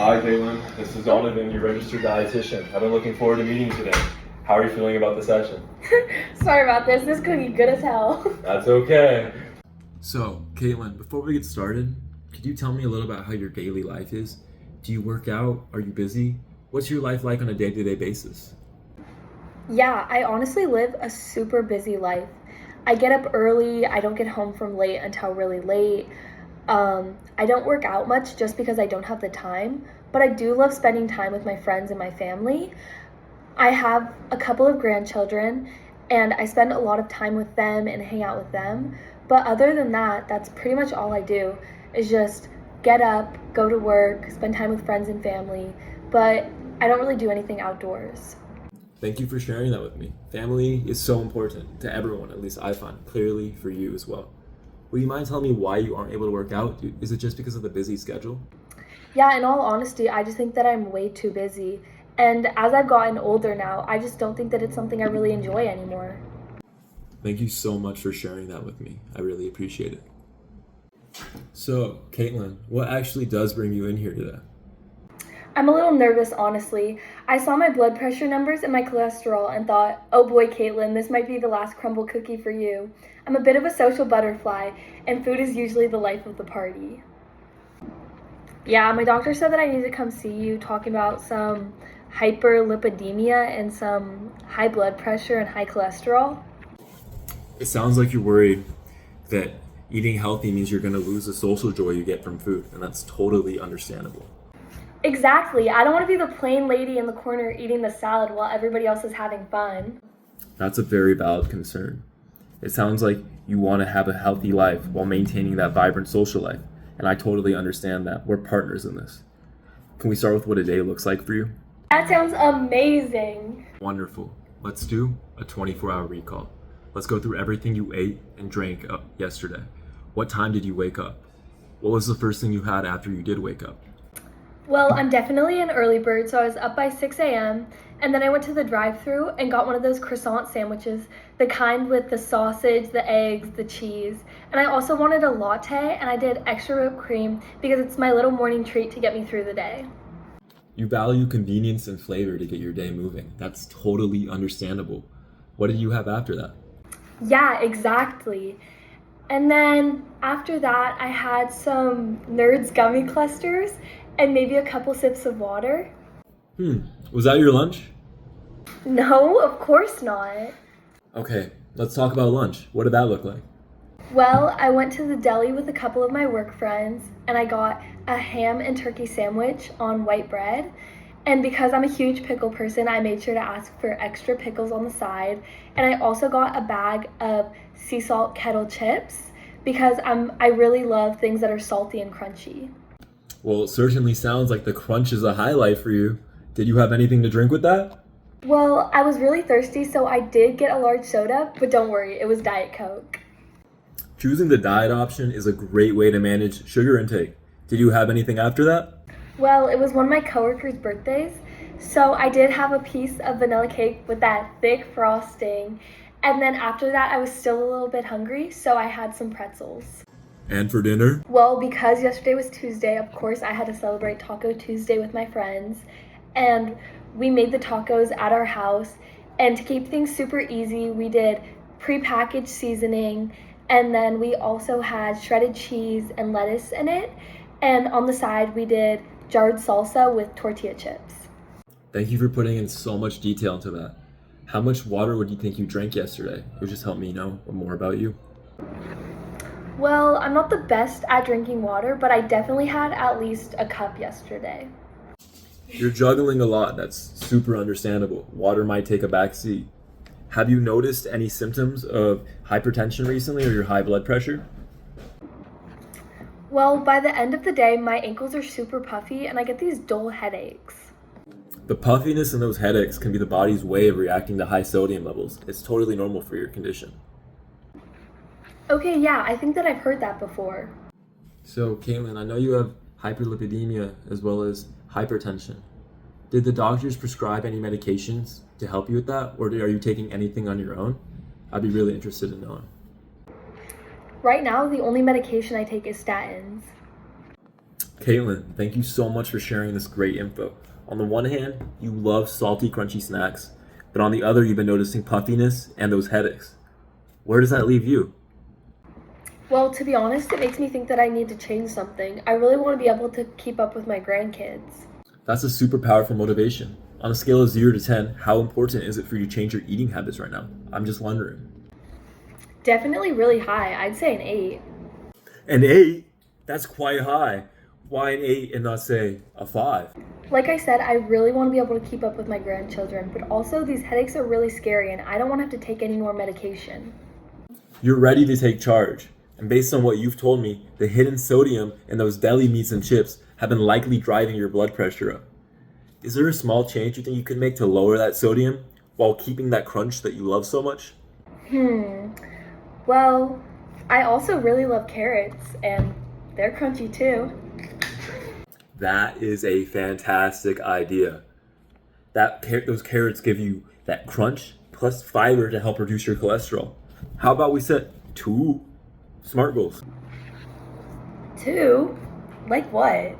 Hi, Caitlin. This is Donovan, your registered dietitian. I've been looking forward to meeting you today. How are you feeling about the session? Sorry about this. This cookie good as hell. That's okay. So, Caitlin, before we get started, could you tell me a little about how your daily life is? Do you work out? Are you busy? What's your life like on a day-to-day basis? Yeah, I honestly live a super busy life. I get up early. I don't get home from late until really late. I don't work out much just because I don't have the time, but I do love spending time with my friends and my family. I have a couple of grandchildren, and I spend a lot of time with them and hang out with them. But other than that, that's pretty much all I do is just get up, go to work, spend time with friends and family, but I don't really do anything outdoors. Thank you for sharing that with me. Family is so important to everyone, at least I find, clearly for you as well. Will you mind telling me why you aren't able to work out? Is it just because of the busy schedule? Yeah, in all honesty, I just think that I'm way too busy. And as I've gotten older now, I just don't think that it's something I really enjoy anymore. Thank you so much for sharing that with me. I really appreciate it. So, Caitlin, what actually does bring you in here today? I'm a little nervous, honestly. I saw my blood pressure numbers and my cholesterol and thought, oh boy, Caitlin, this might be the last crumble cookie for you. I'm a bit of a social butterfly, and food is usually the life of the party. Yeah, my doctor said that I need to come see you talking about some hyperlipidemia and some high blood pressure and high cholesterol. It sounds like you're worried that eating healthy means you're going to lose the social joy you get from food, and that's totally understandable. Exactly. I don't want to be the plain lady in the corner eating the salad while everybody else is having fun. That's a very valid concern. It sounds like you want to have a healthy life while maintaining that vibrant social life, and I totally understand that. We're partners in this. Can we start with what a day looks like for you? That sounds amazing. Wonderful. Let's do a 24-hour recall. Let's go through everything you ate and drank yesterday. What time did you wake up? What was the first thing you had after you did wake up? Well, I'm definitely an early bird, so I was up by 6 a.m. and then I went to the drive-thru and got one of those croissant sandwiches, the kind with the sausage, the eggs, the cheese. And I also wanted a latte, and I did extra whipped cream because it's my little morning treat to get me through the day. You value convenience and flavor to get your day moving. That's totally understandable. What did you have after that? Yeah, exactly. And then after that, I had some Nerds gummy clusters and maybe a couple sips of water. Was that your lunch? No, of course not. Okay, let's talk about lunch. What did that look like? Well, I went to the deli with a couple of my work friends and I got a ham and turkey sandwich on white bread. And because I'm a huge pickle person, I made sure to ask for extra pickles on the side. And I also got a bag of sea salt kettle chips because I really love things that are salty and crunchy. Well, it certainly sounds like the crunch is a highlight for you. Did you have anything to drink with that? Well, I was really thirsty, so I did get a large soda, but don't worry, it was Diet Coke. Choosing the diet option is a great way to manage sugar intake. Did you have anything after that? Well, it was one of my coworkers' birthdays, so I did have a piece of vanilla cake with that thick frosting. And then after that, I was still a little bit hungry, so I had some pretzels. And for dinner? Well, because yesterday was Tuesday, of course, I had to celebrate Taco Tuesday with my friends. And we made the tacos at our house. And to keep things super easy, we did prepackaged seasoning. And then we also had shredded cheese and lettuce in it. And on the side, we did jarred salsa with tortilla chips. Thank you for putting in so much detail into that. How much water would you think you drank yesterday? It would just help me know more about you. Well, I'm not the best at drinking water, but I definitely had at least a cup yesterday. You're juggling a lot. That's super understandable. Water might take a back seat. Have you noticed any symptoms of hypertension recently or your high blood pressure? Well, by the end of the day, my ankles are super puffy and I get these dull headaches. The puffiness and those headaches can be the body's way of reacting to high sodium levels. It's totally normal for your condition. Okay, yeah, I think that I've heard that before. So, Caitlin, I know you have hyperlipidemia as well as hypertension. Did the doctors prescribe any medications to help you with that, or are you taking anything on your own? I'd be really interested in knowing. Right now, the only medication I take is statins. Caitlin, thank you so much for sharing this great info. On the one hand, you love salty, crunchy snacks, but on the other, you've been noticing puffiness and those headaches. Where does that leave you? Well, to be honest, it makes me think that I need to change something. I really want to be able to keep up with my grandkids. That's a super powerful motivation. On a scale of 0 to 10, how important is it for you to change your eating habits right now? I'm just wondering. Definitely really high. I'd say an 8. An 8? That's quite high. Why an 8 and not, say, a 5? Like I said, I really want to be able to keep up with my grandchildren, but also these headaches are really scary and I don't want to have to take any more medication. You're ready to take charge. And based on what you've told me, the hidden sodium in those deli meats and chips have been likely driving your blood pressure up. Is there a small change you think you could make to lower that sodium while keeping that crunch that you love so much? Well, I also really love carrots and they're crunchy too. That is a fantastic idea. Those carrots give you that crunch plus fiber to help reduce your cholesterol. How about we set 2 SMART goals? 2? Like what?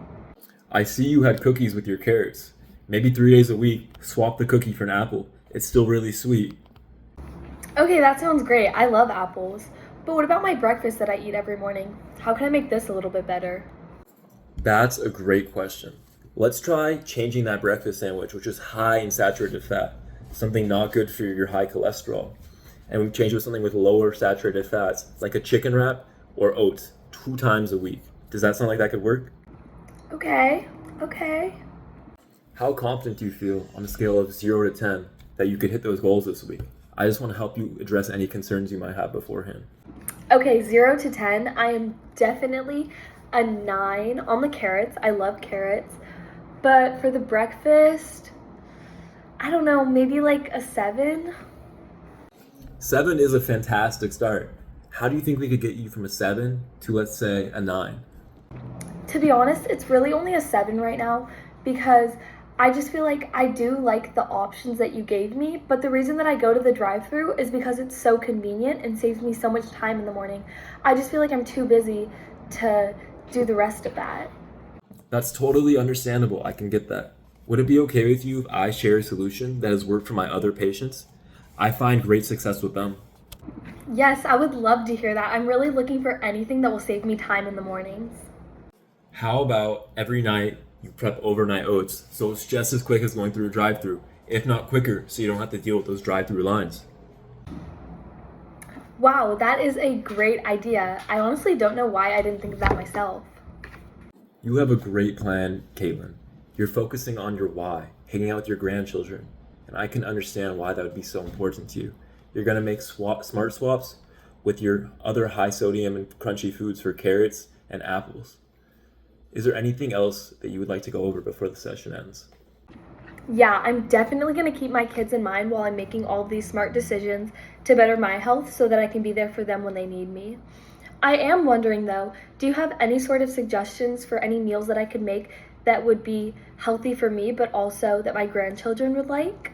I see you had cookies with your carrots. Maybe 3 days a week, swap the cookie for an apple. It's still really sweet. Okay, that sounds great. I love apples. But what about my breakfast that I eat every morning? How can I make this a little bit better? That's a great question. Let's try changing that breakfast sandwich, which is high in saturated fat, something not good for your high cholesterol. And we change it with something with lower saturated fats, like a chicken wrap or oats, 2 times a week. Does that sound like that could work? Okay. How confident do you feel on a scale of 0 to 10 that you could hit those goals this week? I just want to help you address any concerns you might have beforehand. Okay, 0 to 10, I am definitely a 9 on the carrots. I love carrots. But for the breakfast, I don't know, maybe like a 7? 7 is a fantastic start. How do you think we could get you from a 7 to, let's say, a 9? To be honest, it's really only a 7 right now because I just feel like I do like the options that you gave me, but the reason that I go to the drive-thru is because it's so convenient and saves me so much time in the morning. I just feel like I'm too busy to do the rest of that. That's totally understandable. I can get that. Would it be okay with you if I share a solution that has worked for my other patients? I find great success with them. Yes, I would love to hear that. I'm really looking for anything that will save me time in the mornings. How about every night you prep overnight oats so it's just as quick as going through a drive-thru, if not quicker, so you don't have to deal with those drive-thru lines? Wow, that is a great idea. I honestly don't know why I didn't think of that myself. You have a great plan, Caitlin. You're focusing on your why, hanging out with your grandchildren, and I can understand why that would be so important to you. You're going to make smart swaps with your other high sodium and crunchy foods for carrots and apples. Is there anything else that you would like to go over before the session ends? Yeah, I'm definitely going to keep my kids in mind while I'm making all of these smart decisions to better my health so that I can be there for them when they need me. I am wondering though, do you have any sort of suggestions for any meals that I could make that would be healthy for me but also that my grandchildren would like?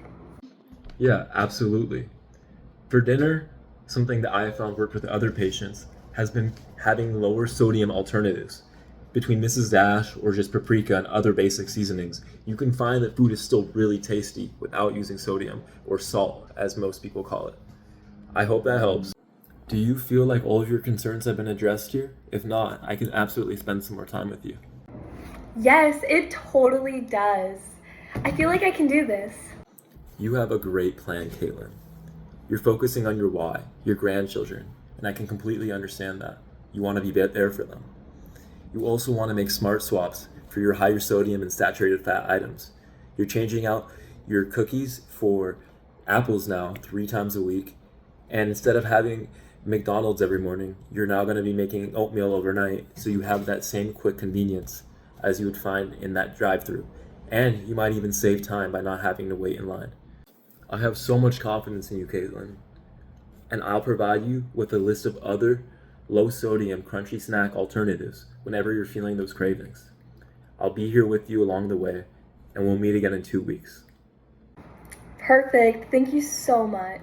Yeah, absolutely. For dinner, something that I have found worked with other patients has been having lower sodium alternatives. Between Mrs. Dash or just paprika and other basic seasonings, you can find that food is still really tasty without using sodium or salt, as most people call it. I hope that helps. Do you feel like all of your concerns have been addressed here? If not, I can absolutely spend some more time with you. Yes, it totally does. I feel like I can do this. You have a great plan, Caitlin. You're focusing on your why, your grandchildren, and I can completely understand that. You want to be there for them. You also want to make smart swaps for your higher sodium and saturated fat items. You're changing out your cookies for apples now 3 times a week, and instead of having McDonald's every morning, you're now going to be making oatmeal overnight, so you have that same quick convenience as you would find in that drive-thru. And you might even save time by not having to wait in line. I have so much confidence in you, Caitlin, and I'll provide you with a list of other low-sodium crunchy snack alternatives whenever you're feeling those cravings. I'll be here with you along the way, and we'll meet again in 2 weeks. Perfect. Thank you so much.